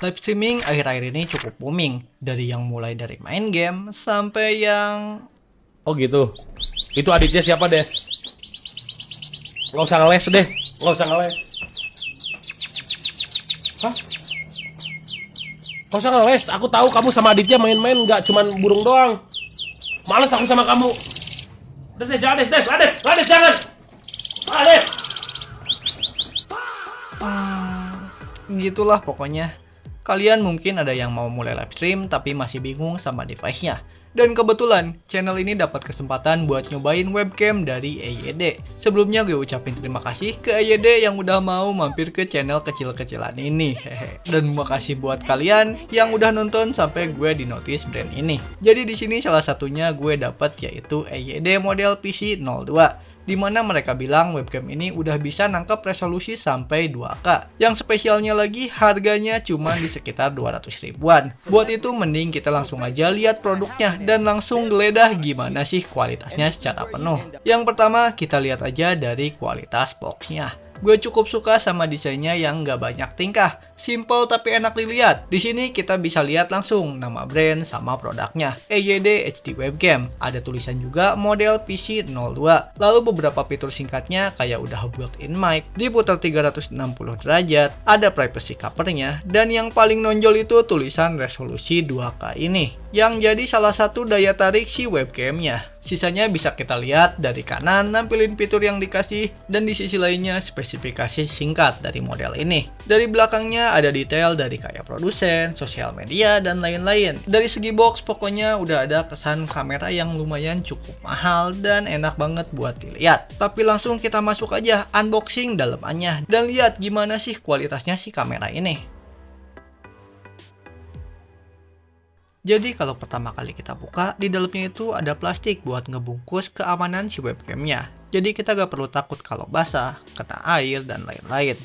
Live streaming akhir-akhir ini cukup booming, dari yang mulai dari main game sampai yang... Oh gitu. Itu adiknya siapa, Des? Nggak usah ngeles deh. Nggak usah ngeles. Hah? Nggak usah ngeles. Aku tahu kamu sama adiknya main-main nggak cuman burung doang. Males aku sama kamu. Des, jangan Des, Des, jangan. Des. Gitulah pokoknya. Kalian mungkin ada yang mau mulai live stream tapi masih bingung sama device-nya. Dan kebetulan, channel ini dapat kesempatan buat nyobain webcam dari EYD. Sebelumnya gue ucapin terima kasih ke EYD yang udah mau mampir ke channel kecil-kecilan ini. Dan makasih buat kalian yang udah nonton sampai gue di notice brand ini. Jadi di sini salah satunya gue dapat yaitu EYD model PC02. Di mana mereka bilang webcam ini udah bisa nangkep resolusi sampai 2K. Yang spesialnya lagi harganya cuma di sekitar 200 ribuan. Buat itu mending kita langsung aja lihat produknya dan langsung geledah gimana sih kualitasnya secara penuh. Yang pertama kita lihat aja dari kualitas boxnya. Gue cukup suka sama desainnya yang nggak banyak tingkah, simple tapi enak dilihat. Di sini kita bisa lihat langsung nama brand sama produknya, EYD HD Webcam. Ada tulisan juga model PC02. Lalu beberapa fitur singkatnya kayak udah built-in mic, diputar 360 derajat, ada privacy covernya, dan yang paling nonjol itu tulisan resolusi 2K ini, yang jadi salah satu daya tarik si webcamnya. Sisanya bisa kita lihat dari kanan nampilin fitur yang dikasih, dan di sisi lainnya spesifikasi singkat dari model ini. Dari belakangnya ada detail dari kayak produsen, sosial media, dan lain-lain. Dari segi box pokoknya udah ada kesan kamera yang lumayan cukup mahal dan enak banget buat dilihat. Tapi langsung kita masuk aja unboxing dalamannya dan lihat gimana sih kualitasnya si kamera ini. Jadi kalau pertama kali kita buka, di dalamnya itu ada plastik buat ngebungkus keamanan si webcamnya. Jadi kita gak perlu takut kalau basah, kena air, dan lain-lain.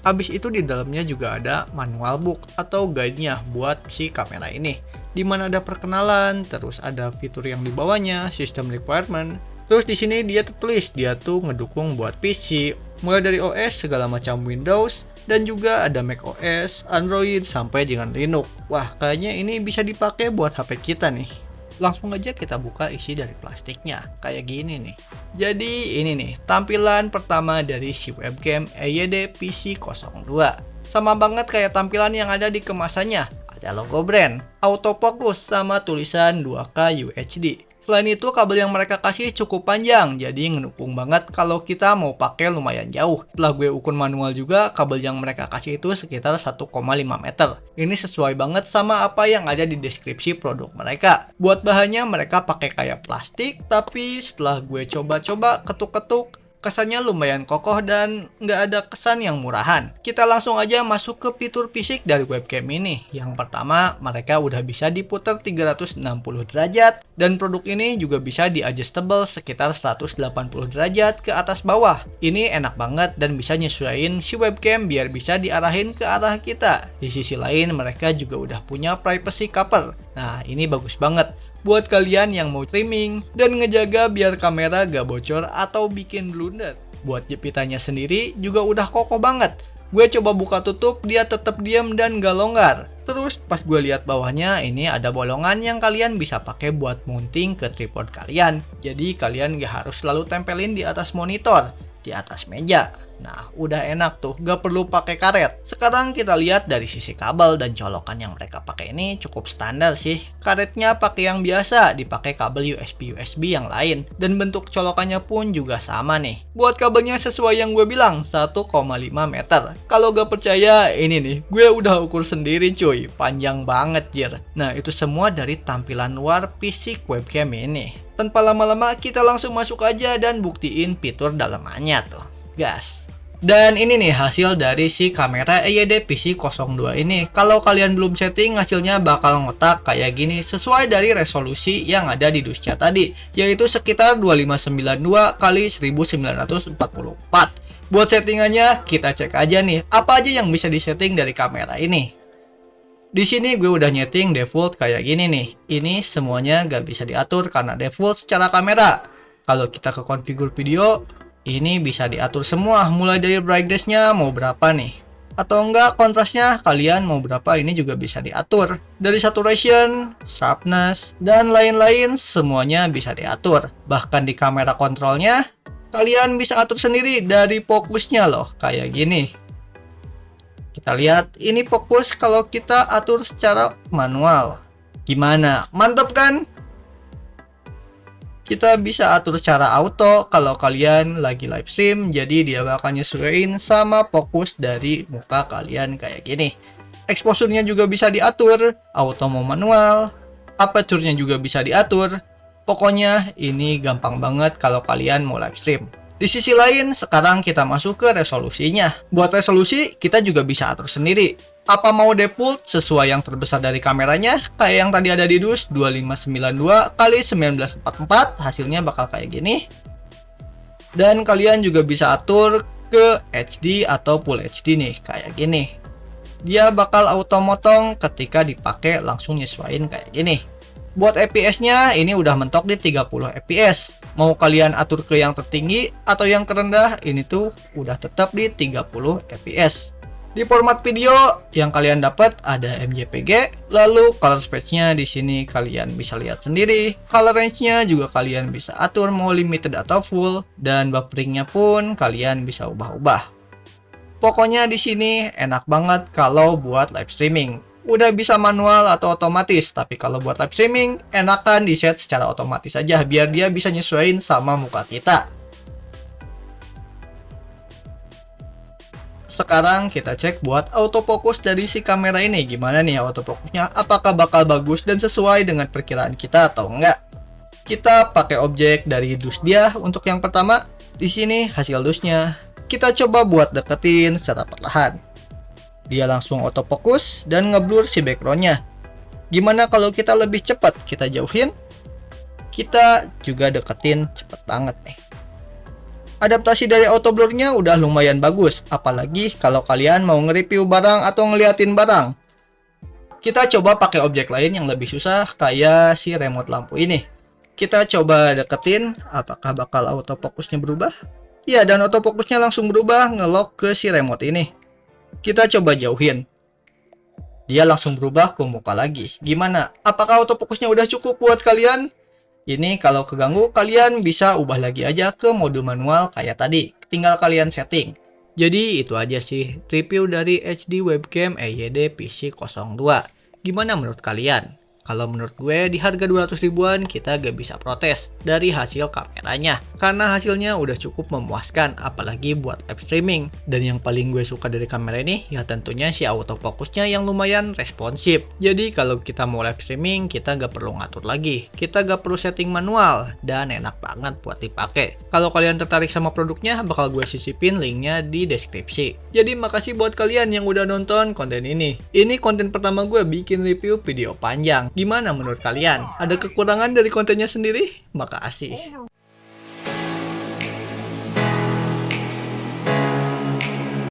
Habis itu di dalamnya juga ada manual book atau guide-nya buat si kamera ini. Dimana ada perkenalan, terus ada fitur yang di bawahnya, system requirement. Terus di sini dia tertulis dia tuh ngedukung buat PC, mulai dari OS segala macam Windows, dan juga ada Mac OS, Android, sampai dengan Linux. Wah, kayaknya ini bisa dipakai buat HP kita nih. Langsung aja kita buka isi dari plastiknya, kayak gini nih. Jadi ini nih, tampilan pertama dari si webcam EYD PC02. Sama banget kayak tampilan yang ada di kemasannya. Ada logo brand, autofocus, sama tulisan 2K UHD. Selain itu kabel yang mereka kasih cukup panjang, jadi ngedukung banget kalau kita mau pakai lumayan jauh. Setelah gue ukur manual juga, kabel yang mereka kasih itu sekitar 1,5 meter. Ini sesuai banget sama apa yang ada di deskripsi produk mereka. Buat bahannya mereka pakai kayak plastik, tapi setelah gue coba-coba ketuk-ketuk, kesannya lumayan kokoh dan nggak ada kesan yang murahan. Kita langsung aja masuk ke fitur fisik dari webcam ini. Yang pertama, mereka udah bisa diputar 360 derajat dan produk ini juga bisa di-adjustable sekitar 180 derajat ke atas bawah. Ini enak banget dan bisa nyesuaiin si webcam biar bisa diarahin ke arah kita. Di sisi lain, mereka juga udah punya privacy cover. Nah, ini bagus banget buat kalian yang mau streaming dan ngejaga biar kamera gak bocor atau bikin blunder. Buat jepitannya sendiri juga udah kokoh banget. Gue coba buka tutup, dia tetap diam dan gak longgar. Terus pas gue lihat bawahnya, ini ada bolongan yang kalian bisa pakai buat mounting ke tripod kalian. Jadi kalian gak harus selalu tempelin di atas monitor, di atas meja. Nah, udah enak tuh, gak perlu pakai karet. Sekarang kita lihat dari sisi kabel dan colokan yang mereka pakai ini cukup standar sih. Karetnya pakai yang biasa, dipakai kabel USB yang lain. Dan bentuk colokannya pun juga sama nih. Buat kabelnya sesuai yang gue bilang, 1,5 meter. Kalau gak percaya, ini nih, gue udah ukur sendiri cuy. Panjang banget jir. Nah, itu semua dari tampilan luar fisik webcam ini. Tanpa lama-lama, kita langsung masuk aja dan buktiin fitur dalamannya tuh. Gas. Dan ini nih hasil dari si kamera EYD PC02 ini. Kalau kalian belum setting, hasilnya bakal ngotak kayak gini sesuai dari resolusi yang ada di dusnya tadi, yaitu sekitar 2592 x 1944. Buat settingannya, kita cek aja nih apa aja yang bisa disetting dari kamera ini. Di sini gue udah nyeting default kayak gini nih. Ini semuanya gak bisa diatur karena default secara kamera. Kalau kita ke configure video, ini bisa diatur semua, mulai dari brightness-nya mau berapa nih. Atau enggak kontrasnya kalian mau berapa ini juga bisa diatur. Dari saturation, sharpness, dan lain-lain semuanya bisa diatur. Bahkan di kamera kontrolnya kalian bisa atur sendiri dari fokusnya loh, kayak gini. Kita lihat ini fokus kalau kita atur secara manual. Gimana? Mantap kan? Kita bisa atur secara auto kalau kalian lagi live stream, jadi dia bakal nyesuaiin sama fokus dari muka kalian kayak gini. Exposure-nya juga bisa diatur, auto mau manual, aperture-nya juga bisa diatur. Pokoknya ini gampang banget kalau kalian mau live stream. Di sisi lain, sekarang kita masuk ke resolusinya. Buat resolusi, kita juga bisa atur sendiri. Apa mau default sesuai yang terbesar dari kameranya, kayak yang tadi ada di dus 2592 x 1944, hasilnya bakal kayak gini. Dan kalian juga bisa atur ke HD atau Full HD nih, kayak gini. Dia bakal auto motong ketika dipakai langsung nyesuaiin kayak gini. Buat FPS-nya ini udah mentok di 30 fps. Mau kalian atur ke yang tertinggi atau yang terendah, ini tuh udah tetap di 30 fps. Di format video yang kalian dapat ada MJPG, lalu color space-nya di sini kalian bisa lihat sendiri. Color range-nya juga kalian bisa atur mau limited atau full, dan buffering-nya pun kalian bisa ubah-ubah. Pokoknya di sini enak banget kalau buat live streaming. Udah bisa manual atau otomatis, tapi kalau buat live streaming enakan di set secara otomatis aja biar dia bisa nyesuaiin sama muka kita. Sekarang kita cek buat autofocus dari si kamera ini. Gimana nih autofocusnya? Apakah bakal bagus dan sesuai dengan perkiraan kita atau enggak? Kita pakai objek dari dus dia untuk yang pertama. Di sini hasil dusnya. Kita coba buat deketin secara perlahan. Dia langsung autofocus dan ngeblur si backgroundnya. Gimana kalau kita lebih cepat? Kita jauhin. Kita juga deketin cepet banget nih. Adaptasi dari auto blurnya udah lumayan bagus, apalagi kalau kalian mau nge-review barang atau ngeliatin barang. Kita coba pakai objek lain yang lebih susah, kayak si remote lampu ini. Kita coba deketin, apakah bakal autofokusnya berubah? Ya, dan autofokusnya langsung berubah, nge-lock ke si remote ini. Kita coba jauhin. Dia langsung berubah ke muka lagi. Gimana? Apakah autofokusnya udah cukup buat kalian? Ini kalau keganggu, kalian bisa ubah lagi aja ke mode manual kayak tadi. Tinggal kalian setting. Jadi itu aja sih review dari HD webcam EYD PC02. Gimana menurut kalian? Kalau menurut gue di harga 200 ribuan kita gak bisa protes dari hasil kameranya. Karena hasilnya udah cukup memuaskan apalagi buat live streaming. Dan yang paling gue suka dari kamera ini ya tentunya si autofokusnya yang lumayan responsif. Jadi kalau kita mau live streaming kita gak perlu ngatur lagi. Kita gak perlu setting manual dan enak banget buat dipakai. Kalau kalian tertarik sama produknya bakal gue sisipin linknya di deskripsi. Jadi makasih buat kalian yang udah nonton konten ini. Ini konten pertama gue bikin review video panjang. Gimana menurut kalian? Ada kekurangan dari kontennya sendiri? Makasih.